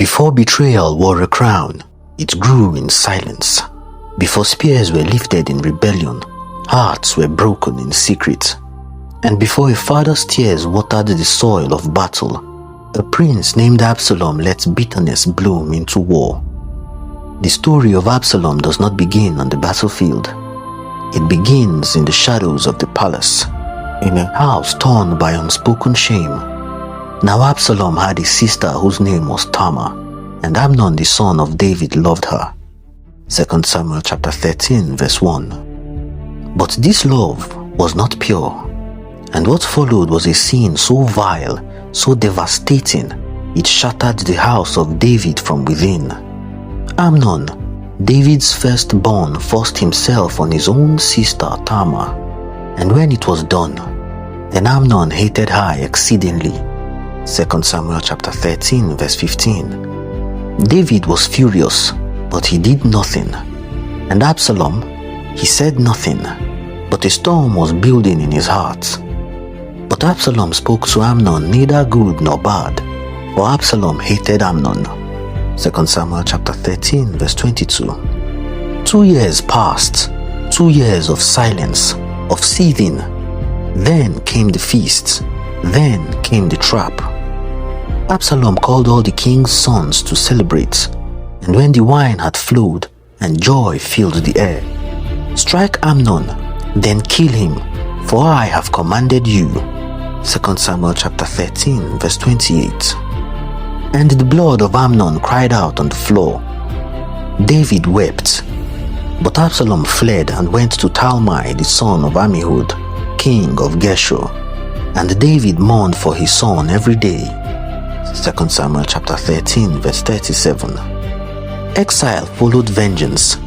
Before betrayal wore a crown, it grew in silence. Before spears were lifted in rebellion, hearts were broken in secret. And before a father's tears watered the soil of battle, a prince named Absalom let bitterness bloom into war. The story of Absalom does not begin on the battlefield. It begins in the shadows of the palace, in a house torn by unspoken shame. Now Absalom had a sister whose name was Tamar, and Amnon the son of David loved her. 2 Samuel chapter 13 verse 1. But this love was not pure, and what followed was a sin so vile, so devastating, it shattered the house of David from within. Amnon, David's firstborn, forced himself on his own sister Tamar, and when it was done, then Amnon hated her exceedingly. 2 Samuel chapter 13 verse 15. David was furious, but he did nothing. And Absalom, he said nothing, but a storm was building in his heart. But Absalom spoke to Amnon neither good nor bad, for Absalom hated Amnon. 2 Samuel chapter 13 verse 22. 2 years passed, 2 years of silence, of seething. Then came the feast, then came the trap. Absalom called all the king's sons to celebrate, and when the wine had flowed and joy filled the air, strike Amnon, then kill him, for I have commanded you. 2 Samuel chapter 13 verse 28. And the blood of Amnon cried out on the floor. David wept, but Absalom fled and went to Talmai the son of Ammihud, king of Geshur, and David mourned for his son every day. 2 Samuel chapter 13 verse 37. Exile followed vengeance.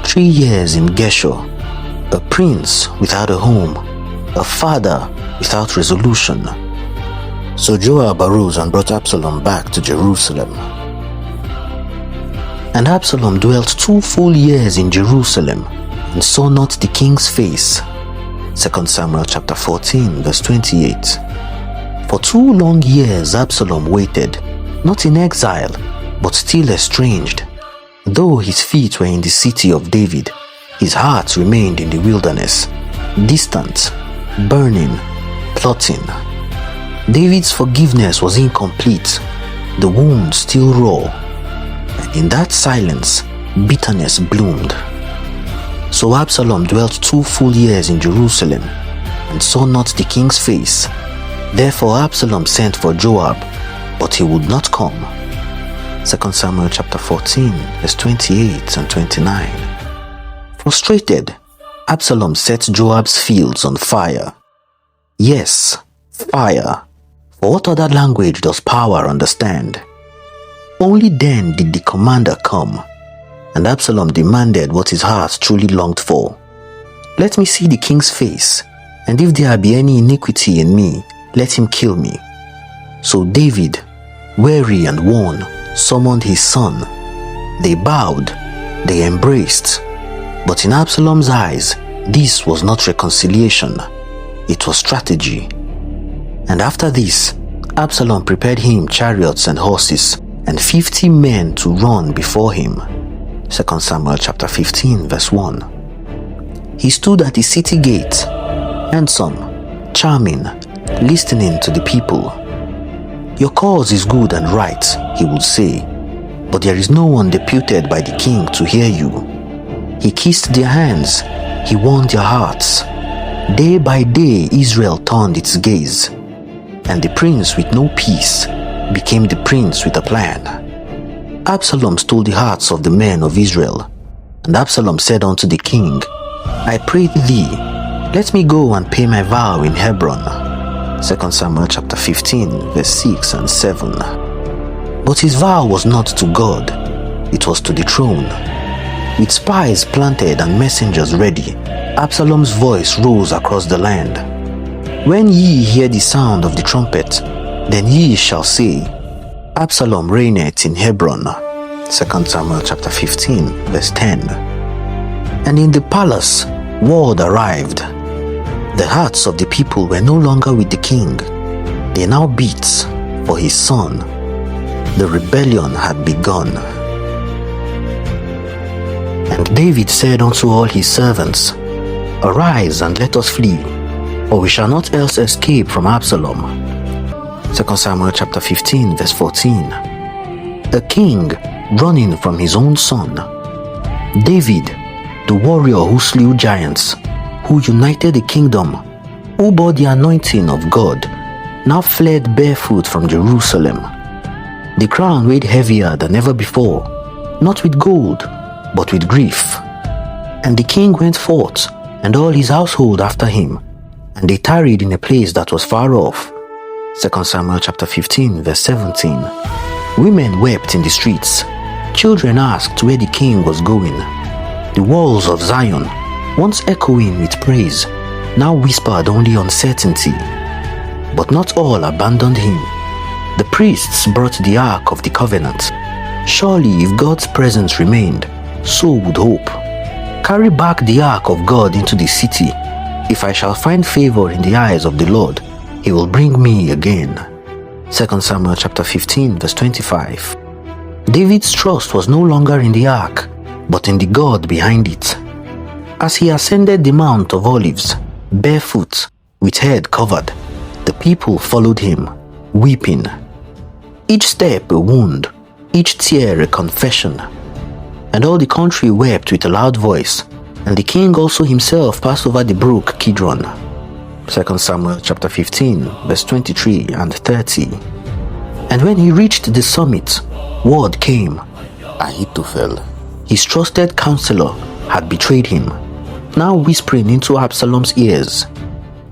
3 years in Geshur, a prince without a home, a father without resolution. So Joab arose and brought Absalom back to Jerusalem. And Absalom dwelt 2 full years in Jerusalem, and saw not the king's face. 2 Samuel chapter 14 verse 28. For 2 long years Absalom waited, not in exile, but still estranged. Though his feet were in the city of David, his heart remained in the wilderness, distant, burning, plotting. David's forgiveness was incomplete, the wound still raw, and in that silence, bitterness bloomed. So Absalom dwelt 2 full years in Jerusalem, and saw not the king's face. Therefore Absalom sent for Joab, but he would not come. 2 Samuel chapter 14 verse 28 and 29. Frustrated, Absalom set Joab's fields on fire. Yes, fire. For what other language does power understand? Only then did the commander come, and Absalom demanded what his heart truly longed for. Let me see the king's face, and if there be any iniquity in me, let him kill me. So David, weary and worn, summoned his son. They bowed, they embraced. But in Absalom's eyes, this was not reconciliation, it was strategy. And after this, Absalom prepared him chariots and horses, and 50 men to run before him. 2 Samuel chapter 15 verse 1. He stood at the city gate, handsome, charming, listening to the people. Your cause is good and right, he would say, but there is no one deputed by the king to hear you. He kissed their hands, he won their hearts. Day by day Israel turned its gaze, and the prince with no peace became the prince with a plan. Absalom stole the hearts of the men of Israel, and Absalom said unto the king, I pray thee, let me go and pay my vow in Hebron. 2 Samuel chapter 15 verse 6 and 7. But his vow was not to God, it was to the throne. With spies planted and messengers ready, Absalom's voice rose across the land. When ye hear the sound of the trumpet, then ye shall say, Absalom reigneth in Hebron. 2 Samuel chapter 15 verse 10. And in the palace, word arrived. The hearts of the people were no longer with the king. They now beat for his son. the rebellion had begun. And David said unto all his servants, Arise and let us flee, or we shall not else escape from Absalom. 2 Samuel chapter 15 verse 14. A king running from his own son. David, the warrior who slew giants, who united the kingdom, who bore the anointing of God, now fled barefoot from Jerusalem. The crown weighed heavier than ever before, not with gold, but with grief. And the king went forth, and all his household after him, and they tarried in a place that was far off. 2 Samuel chapter 15 verse 17. Women wept in the streets. Children asked where the king was going. The walls of Zion, once echoing with praise, now whispered only uncertainty. But not all abandoned him. The priests brought the ark of the covenant. Surely if God's presence remained, so would hope. Carry back the ark of God into the city. If I shall find favor in the eyes of the Lord, he will bring me again. 2 Samuel chapter 15 verse 25. David's trust was no longer in the ark, but in the God behind it. As he ascended the Mount of Olives, barefoot, with head covered, the people followed him, weeping. Each step a wound, each tear a confession. And all the country wept with a loud voice, and the king also himself passed over the brook Kidron. 2 Samuel chapter 15 verse 23 and 30. And when he reached the summit, word came, Ahithophel, his trusted counselor, had betrayed him, now whispering into Absalom's ears.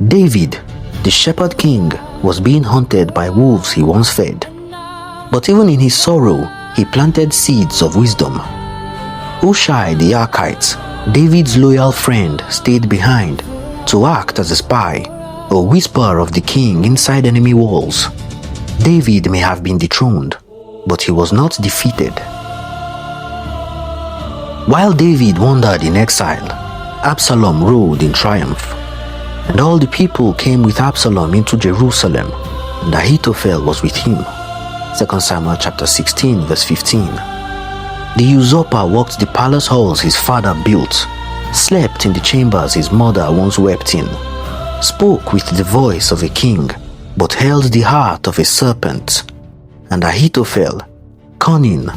David, the shepherd king, was being hunted by wolves he once fed. But even in his sorrow, he planted seeds of wisdom. Hushai the Archite, David's loyal friend, stayed behind to act as a spy, a whisperer of the king inside enemy walls. David may have been dethroned, but he was not defeated. While David wandered in exile, Absalom rode in triumph. And all the people came with Absalom into Jerusalem, and Ahithophel was with him. 2 Samuel chapter 16 verse 15. The usurper walked the palace halls his father built, slept in the chambers his mother once wept in, spoke with the voice of a king, but held the heart of a serpent. And Ahithophel, cunning,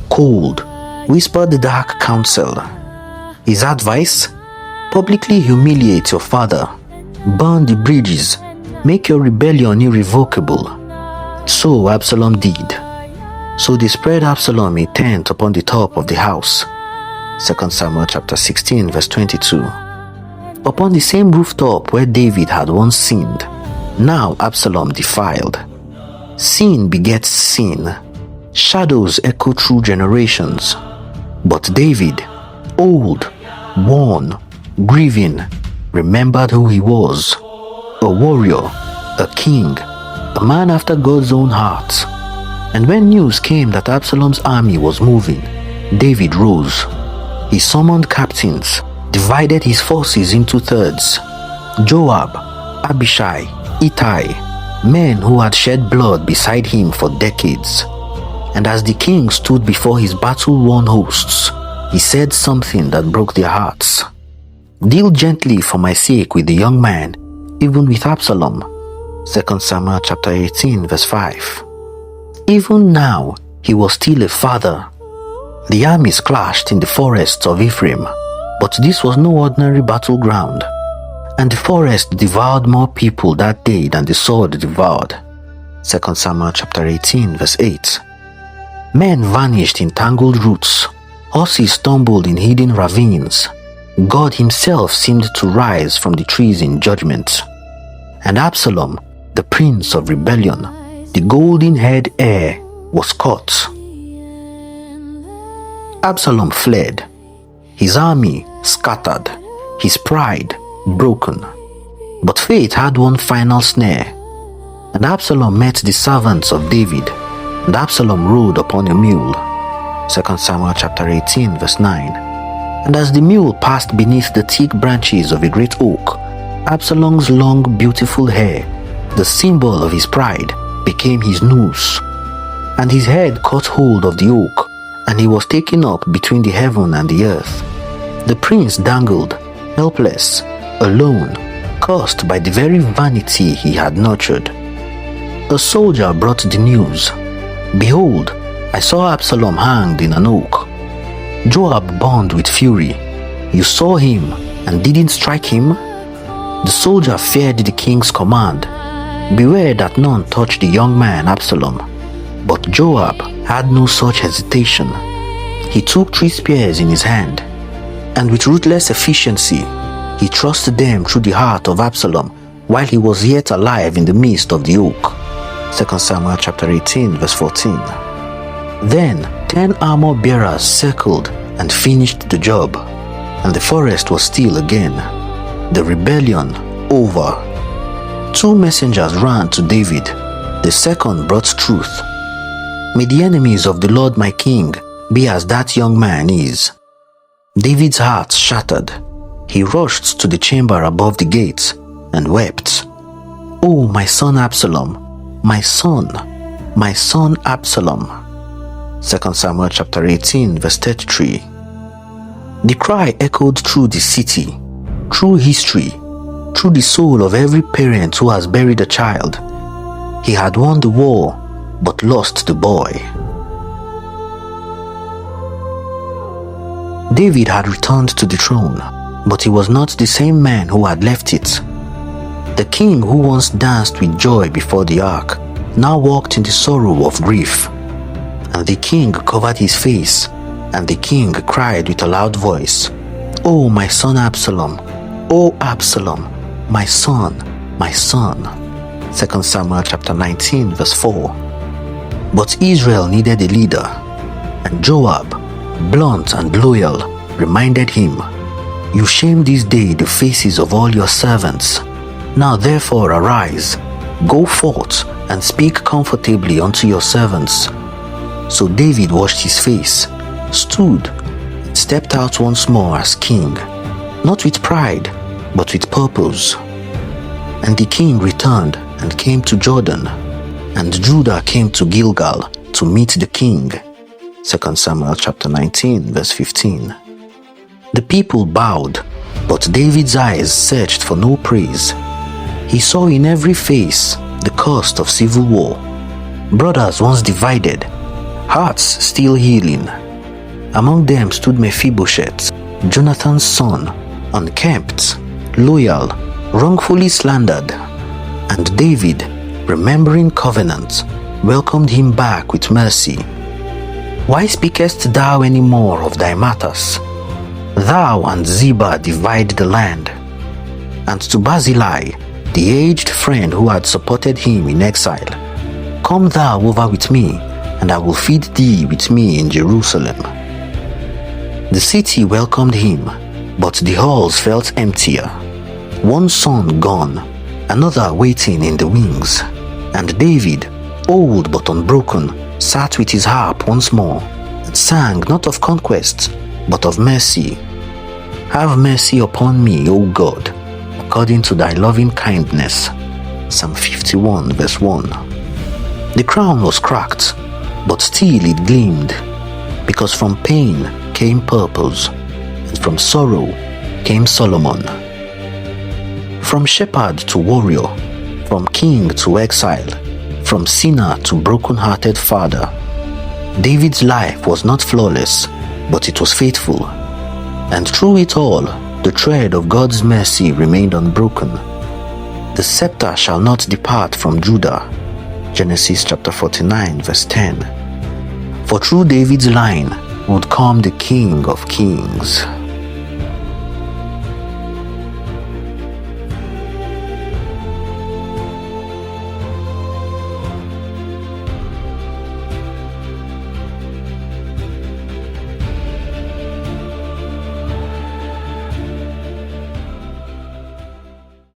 cold, whispered the dark counsel. His advice? Publicly humiliate your father, burn the bridges, make your rebellion irrevocable. So Absalom did. So they spread Absalom a tent upon the top of the house. 2 Samuel chapter 16 verse 22. Upon the same rooftop where David had once sinned, now Absalom defiled. Sin begets sin. Shadows echo through generations. But David, old, worn, grieving, remembered who he was. A warrior, a king, a man after God's own heart. And when news came that Absalom's army was moving, David rose. He summoned captains, divided his forces into thirds. Joab, Abishai, Ittai, men who had shed blood beside him for decades. And as the king stood before his battle-worn hosts, he said something that broke their hearts. Deal gently for my sake with the young man, even with Absalom. 2 Samuel chapter 18 verse 5. Even now, he was still a father. The armies clashed in the forests of Ephraim, but this was no ordinary battleground. And the forest devoured more people that day than the sword devoured. 2 Samuel chapter 18 verse 8. Men vanished in tangled roots. Horses stumbled in hidden ravines. God himself seemed to rise from the trees in judgment. And Absalom, the prince of rebellion, the golden-haired heir, was caught. Absalom fled, his army scattered, his pride broken. But fate had one final snare, and Absalom met the servants of David, and Absalom rode upon a mule. 2 Samuel chapter 18 verse 9. And as the mule passed beneath the thick branches of a great oak, Absalom's long beautiful hair, the symbol of his pride, became his noose. and his head caught hold of the oak, and he was taken up between the heaven and the earth. The prince dangled, helpless, alone, cursed by the very vanity he had nurtured. A soldier brought the news. Behold, I saw Absalom hanged in an oak. Joab burned with fury. You saw him and didn't strike him? The soldier feared the king's command. Beware that none touch the young man Absalom. But Joab had no such hesitation. He took 3 spears in his hand, and with ruthless efficiency, he thrust them through the heart of Absalom while he was yet alive in the midst of the oak. 2 Samuel chapter 18 verse 14. Then 10 armor bearers circled and finished the job, and the forest was still again. The rebellion over. 2 messengers ran to David. The second brought truth. May the enemies of the Lord my king be as that young man is. David's heart shattered. He rushed to the chamber above the gates and wept. Oh, my son Absalom, my son Absalom. 2 Samuel chapter 18 verse 33. The cry echoed through the city, through history, through the soul of every parent who has buried a child. He had won the war, but lost the boy. David had returned to the throne, but he was not the same man who had left it. The king who once danced with joy before the ark now walked in the sorrow of grief. And the king covered his face, and the king cried with a loud voice, Oh, my son Absalom, O Absalom, my son, my son. 2 Samuel chapter 19 verse 4. But Israel needed a leader, and Joab, blunt and loyal, reminded him, You shame this day the faces of all your servants. Now therefore arise, go forth and speak comfortably unto your servants. So David washed his face, stood, and stepped out once more as king, not with pride, but with purpose. And the king returned and came to Jordan, and Judah came to Gilgal to meet the king. 2 Samuel chapter 19 verse 15. The people bowed, but David's eyes searched for no praise. He saw in every face the cost of civil war. Brothers once divided, hearts still healing. Among them stood Mephibosheth, Jonathan's son, unkempt, loyal, wrongfully slandered. And David, remembering covenant, welcomed him back with mercy. Why speakest thou any more of thy matters? Thou and Ziba divide the land. And to Barzillai, the aged friend who had supported him in exile, Come thou over with me, and I will feed thee with me in Jerusalem. The city welcomed him, but the halls felt emptier. One son gone, another waiting in the wings. And David, old but unbroken, sat with his harp once more, and sang not of conquest, but of mercy. Have mercy upon me, O God, according to thy loving kindness. Psalm 51 verse 1. The crown was cracked, but still it gleamed, because from pain came purpose, and from sorrow came Solomon. From shepherd to warrior, from king to exile, from sinner to broken-hearted father, David's life was not flawless, but it was faithful. And through it all, the thread of God's mercy remained unbroken. The scepter shall not depart from Judah. Genesis chapter 49 verse 10. For through David's line would come the King of Kings.